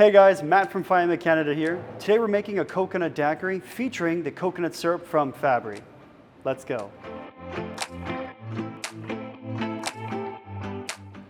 Hey guys, Matt from Faema, Canada here. Today we're making a coconut daiquiri featuring the coconut syrup from Fabry. Let's go.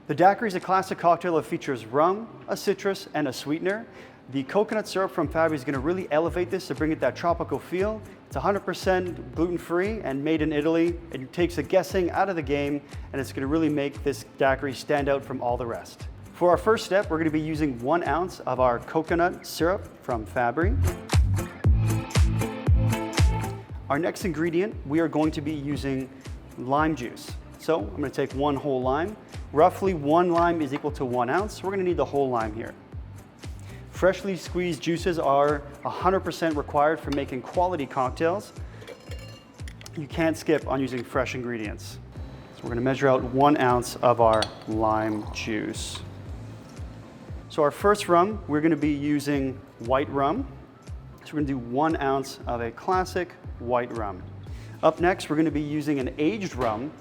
The daiquiri is a classic cocktail that features rum, a citrus, and a sweetener. The coconut syrup from Fabry is going to really elevate this to bring it that tropical feel. It's 100% gluten-free and made in Italy. It takes the guessing out of the game, and it's going to really make this daiquiri stand out from all the rest. For our first step, we're going to be using 1 ounce of our coconut syrup from Fabry. Our next ingredient, we are going to be using lime juice. So I'm going to take 1 whole lime. Roughly 1 lime is equal to 1 ounce. We're going to need the whole lime here. Freshly squeezed juices are 100% required for making quality cocktails. You can't skip on using fresh ingredients. So we're going to measure out 1 ounce of our lime juice. So our first rum, we're going to be using white rum. So we're going to do 1 ounce of a classic white rum. Up next, we're going to be using an aged rum.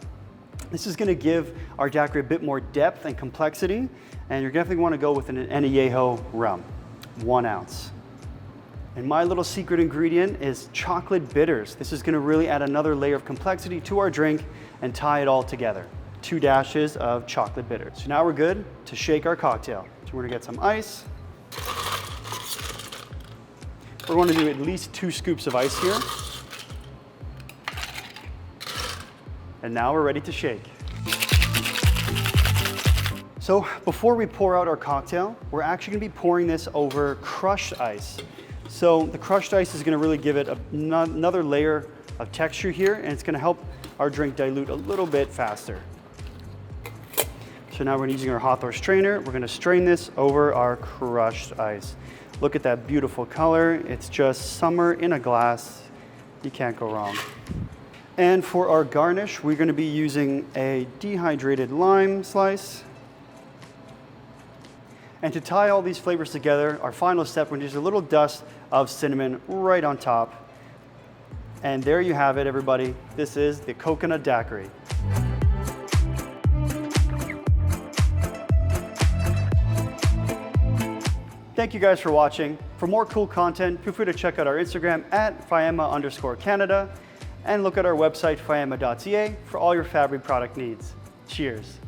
This is going to give our daiquiri a bit more depth and complexity, and you're definitely want to go with an añejo rum, 1 ounce. And my little secret ingredient is chocolate bitters. This is going to really add another layer of complexity to our drink and tie it all together. 2 dashes of chocolate bitters. So now we're good to shake our cocktail. So we're going to get some ice. We're going to do at least 2 scoops of ice here. And now we're ready to shake. So before we pour out our cocktail, we're actually going to be pouring this over crushed ice. So the crushed ice is going to really give it another layer of texture here, and it's going to help our drink dilute a little bit faster. So now we're using our Hawthorne strainer. We're going to strain this over our crushed ice. Look at that beautiful color. It's just summer in a glass. You can't go wrong. And for our garnish, we're going to be using a dehydrated lime slice. And to tie all these flavors together, our final step, we're going to use a little dust of cinnamon right on top. And there you have it, everybody. This is the coconut daiquiri. Thank you guys for watching. For more cool content, feel free to check out our Instagram at Faema_Canada and look at our website, faema.ca, for all your Fabry product needs. Cheers.